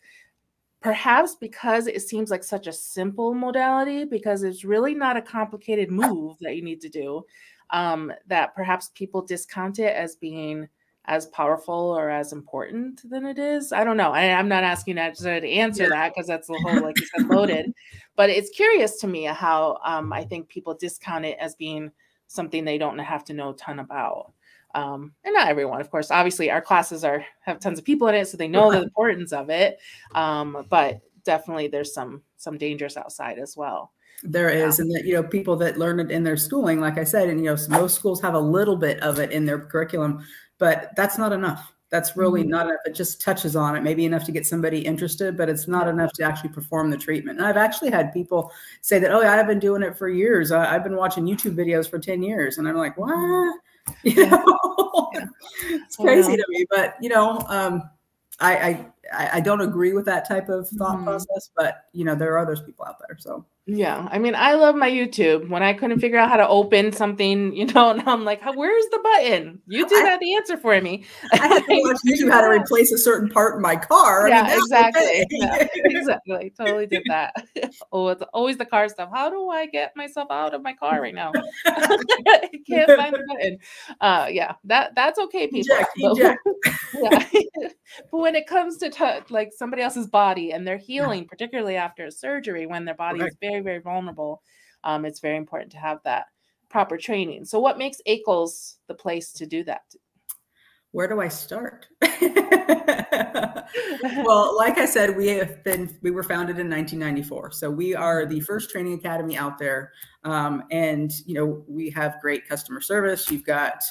perhaps because it seems like such a simple modality, because it's really not a complicated move that you need to do, that perhaps people discount it as being as powerful or as important than it is. I don't know. I'm not asking you to answer that, because that's the whole, like you said, loaded. But it's curious to me how I think people discount it as being something they don't have to know a ton about. And not everyone, of course. Obviously, our classes have tons of people in it, so they know the importance of it. But definitely, there's some dangers outside as well. There is, and that people that learn it in their schooling, like I said, and most schools have a little bit of it in their curriculum, but that's not enough. That's really not enough. It just touches on it, maybe enough to get somebody interested, but it's not enough to actually perform the treatment. And I've actually had people say that, "Oh, yeah, I've been doing it for years. I've been watching YouTube videos for 10 years. And I'm like, "What?" It's crazy to me, but I don't agree with that type of thought process, but there are those people out there. So Yeah, I mean, I love my YouTube. When I couldn't figure out how to open something, you know, and I'm like, where's the button? YouTube had the answer for me. I had to watch YouTube how to replace a certain part in my car. I mean, Yeah, that's exactly. okay. Yeah, exactly. Totally did that. Oh, it's always the car stuff. How do I get myself out of my car right now? I can't find the button. Yeah, that's okay, people. Eject, eject. Yeah. But when it comes to like somebody else's body and they're healing, particularly after a surgery, when their body is very, very vulnerable, it's very important to have that proper training. So what makes ACOLS the place to do that? Where do I start? Well, like I said, we were founded in 1994. So we are the first training academy out there. And, you know, we have great customer service. You've got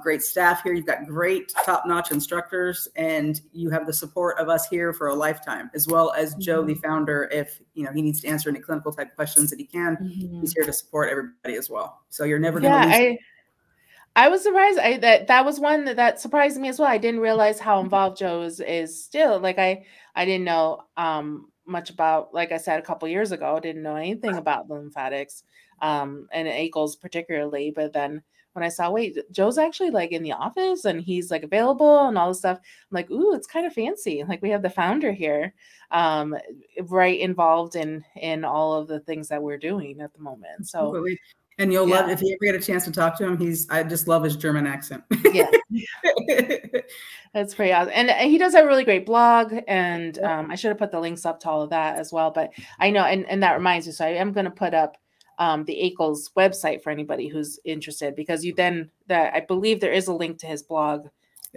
great staff here. You've got great top-notch instructors, and you have the support of us here for a lifetime, as well as Joe, the founder. If, you know, he needs to answer any clinical type questions that he can, he's here to support everybody as well. So you're never going to lose. I was surprised. That was one that surprised me as well. I didn't realize how involved Joe is still. Like I didn't know much about, like I said, a couple years ago, I didn't know anything about lymphatics and ACOLS particularly. But then when I saw, wait, Joe's actually like in the office and he's like available and all this stuff, I'm like, ooh, it's kind of fancy. Like we have the founder here, right, involved in all of the things that we're doing at the moment. So. Absolutely. And you'll love, if you ever get a chance to talk to him, I just love his German accent. Yeah. That's pretty awesome. And he does have a really great blog, and I should have put the links up to all of that as well. But I know, and that reminds me, so I am going to put up the ACOLS website for anybody who's interested, because I believe there is a link to his blog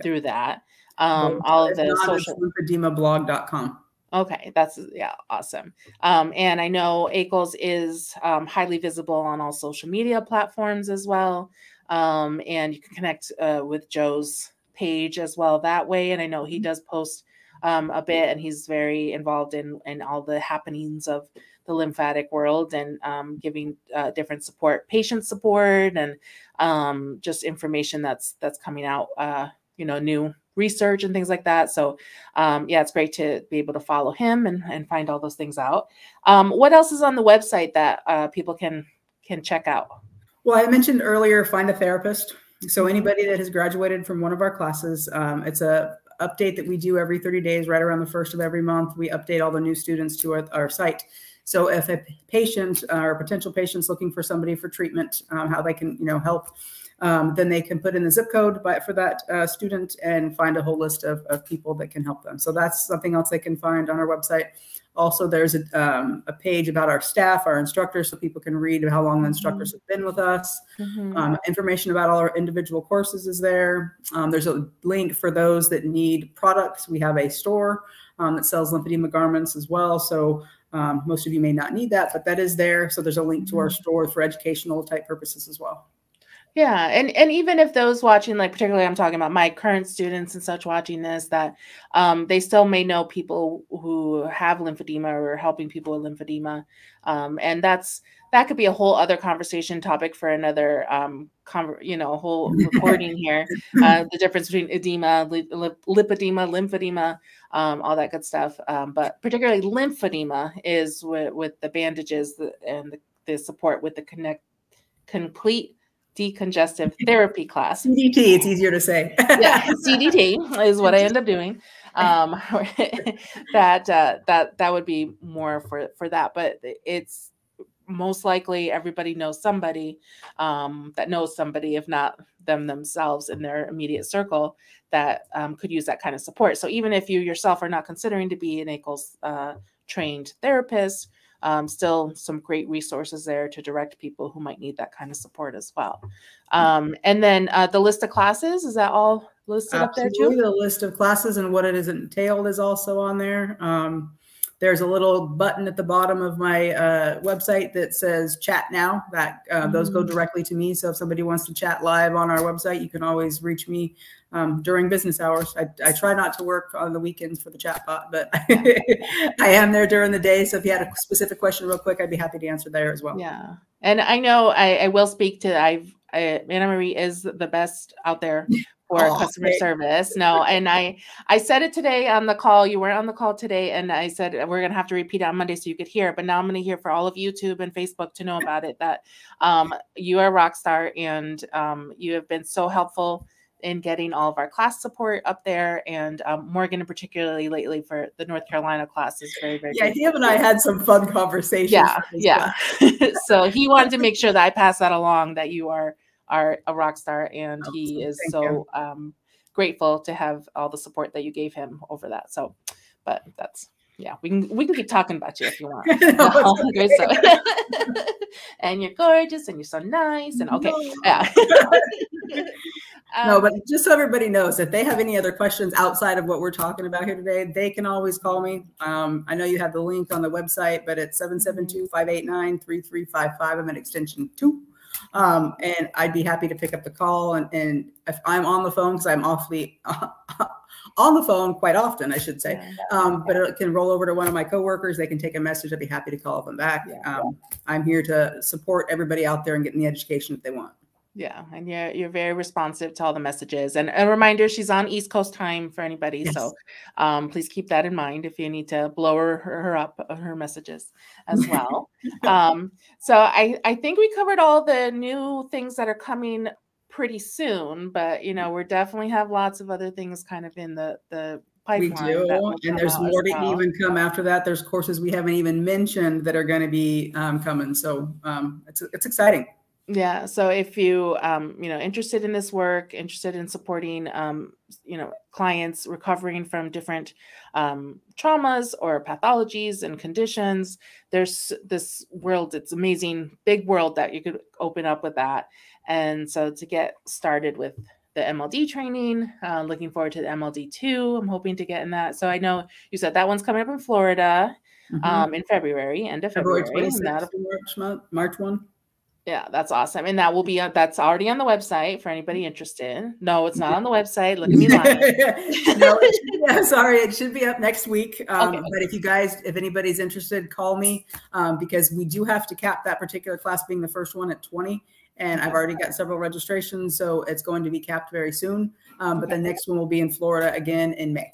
through that. All of the social lymphedemablog.com. Okay, that's awesome. And I know ACOLS is highly visible on all social media platforms as well. And you can connect with Joe's page as well that way. And I know he does post a bit, and he's very involved in all the happenings of the lymphatic world, and giving different support, patient support, and just information that's coming out, you know, new research and things like that. So yeah, it's great to be able to follow him and find all those things out. What else is on the website that people can check out? Well, I mentioned earlier, find a therapist. So anybody that has graduated from one of our classes, it's a update that we do every 30 days, right around the first of every month. We update all the new students to our site. So if a patient or potential patient's looking for somebody for treatment, how they can, you know, help, then they can put in the zip code for that student and find a whole list of people that can help them. So that's something else they can find on our website. Also, there's a page about our staff, our instructors, so people can read how long the instructors have been with us. Information about all our individual courses is there. There's a link for those that need products. We have a store that sells lymphedema garments as well. So most of you may not need that, but that is there. So there's a link to our store for educational type purposes as well. Yeah. And even if those watching, like particularly I'm talking about my current students and such watching this, that they still may know people who have lymphedema or helping people with lymphedema. And that could be a whole other conversation topic for another, whole recording here. The difference between edema, lipedema, lymphedema, all that good stuff. But particularly lymphedema is with the bandages and the support with the complete decongestive therapy class. CDT, it's easier to say. Yeah, CDT is what I end up doing. That would be more for that, but it's most likely everybody knows somebody that knows somebody, if not them themselves in their immediate circle, that could use that kind of support. So even if you yourself are not considering to be an ACOLS trained therapist, still some great resources there to direct people who might need that kind of support as well. And then the list of classes, is that all listed up there too? The list of classes and what it is entailed is also on there. There's a little button at the bottom of my website that says chat now. That those go directly to me. So if somebody wants to chat live on our website, you can always reach me during business hours. I try not to work on the weekends for the chat bot, but I am there during the day. So if you had a specific question real quick, I'd be happy to answer there as well. Yeah. And I know I will speak to, AnnaMarie is the best out there for customer service. No, and I said it today on the call. You weren't on the call today, and I said we're gonna have to repeat it on Monday so you could hear it. But now I'm gonna hear for all of YouTube and Facebook to know about it that you are a rock star, and you have been so helpful in getting all of our class support up there, and Morgan, particularly lately for the North Carolina class, is very, very yeah. Him and I had some fun conversations. Yeah. So he wanted to make sure that I pass that along, that you are a rock star, and he is so grateful to have all the support that you gave him over that. So, but that's we can keep talking about you if you want. And you're gorgeous, and you're so nice, and okay, no, but just so everybody knows, if they have any other questions outside of what we're talking about here today, they can always call me. I know you have the link on the website, but it's 772-589-3355. I'm at extension 2. And I'd be happy to pick up the call. And if I'm on the phone, because I'm awfully on the phone quite often, I should say, but it can roll over to one of my coworkers. They can take a message. I'd be happy to call them back. I'm here to support everybody out there and getting the education that they want. Yeah, and you're very responsive to all the messages. And a reminder, she's on East Coast time for anybody. Yes. So please keep that in mind if you need to blow her up her messages as well. So I think we covered all the new things that are coming pretty soon, but we're definitely have lots of other things kind of in the pipeline. We do, and there's more to even come after that. There's courses we haven't even mentioned that are going to be coming. So it's exciting. Yeah. So if you, interested in this work, interested in supporting, clients recovering from different traumas or pathologies and conditions, there's this world, it's amazing, big world that you could open up with that. And so to get started with the MLD training, looking forward to the MLD2, I'm hoping to get in that. So I know you said that one's coming up in Florida in February, end of February. 26th, March 1. Yeah, that's awesome. And that will be, that's already on the website for anybody interested. No, it's not on the website. Look at me lying. No, sorry. It should be up next week. But if anybody's interested, call me because we do have to cap that particular class being the first one at 20. And I've already got several registrations, so it's going to be capped very soon. But the next one will be in Florida again in May.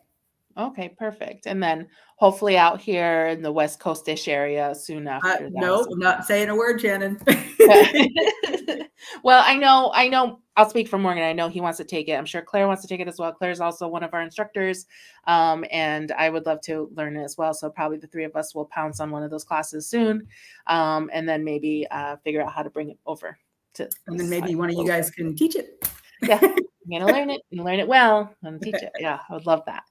Okay, perfect. And then hopefully out here in the West Coast-ish area soon after that. No, I'm not saying a word, Shannon. Well, I know I'll speak for Morgan. I know he wants to take it. I'm sure Claire wants to take it as well. Claire's also one of our instructors. And I would love to learn it as well. So probably the three of us will pounce on one of those classes soon. And then maybe figure out how to bring it over to. And then maybe one of you guys can teach it. Yeah. I'm gonna learn it and learn it well and teach it. Yeah, I would love that.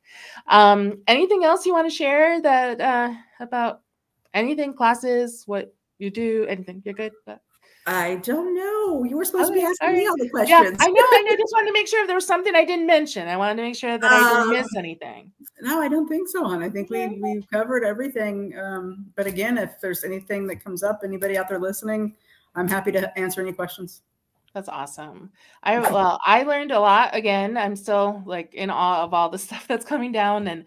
Anything else you want to share that about anything, classes, what you do, anything? You're good? I don't know. You were supposed to be asking me all the questions. Yeah, I know. I just wanted to make sure if there was something I didn't mention. I wanted to make sure that I didn't miss anything. No, I don't think so, hon. I think we've covered everything. But again, if there's anything that comes up, anybody out there listening, I'm happy to answer any questions. That's awesome. I learned a lot. Again, I'm still like in awe of all the stuff that's coming down, and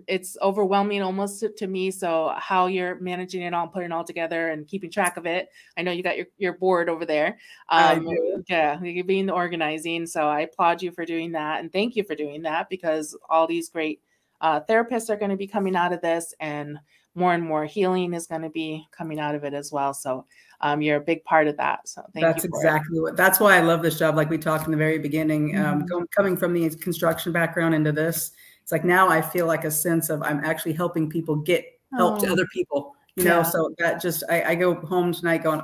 it's overwhelming almost to me. So how you're managing it all, putting it all together and keeping track of it. I know you got your board over there. Yeah, you're being the organizing. So I applaud you for doing that. And thank you for doing that, because all these great therapists are going to be coming out of this, and more healing is going to be coming out of it as well. So you're a big part of that. So that's exactly that's why I love this job. Like we talked in the very beginning, coming from the construction background into this, it's like now I feel like a sense of I'm actually helping people get help to other people, you know? So that just, I go home tonight going,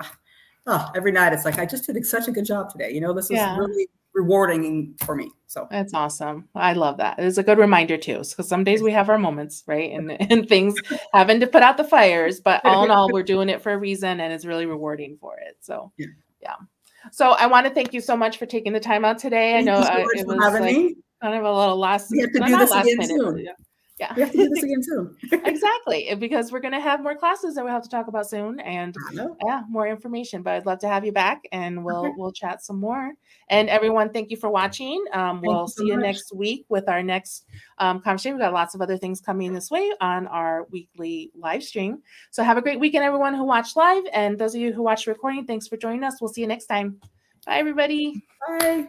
every night it's like, I just did such a good job today. You know, this is really rewarding for me. So that's awesome. I love that. It's a good reminder too, because some days we have our moments, right? And things having to put out the fires, but all in all, we're doing it for a reason, and it's really rewarding for it. So yeah. So I want to thank you so much for taking the time out today. I know it was like kind of a little last. We have to do this again soon. Yeah, we have to do this again soon. Exactly, because we're going to have more classes that we'll have to talk about soon, and more information. But I'd love to have you back, and we'll chat some more. And everyone, thank you for watching. We'll see you next week with our next conversation. We've got lots of other things coming this way on our weekly live stream. So have a great weekend, everyone who watched live, and those of you who watched the recording, thanks for joining us. We'll see you next time. Bye, everybody. Bye.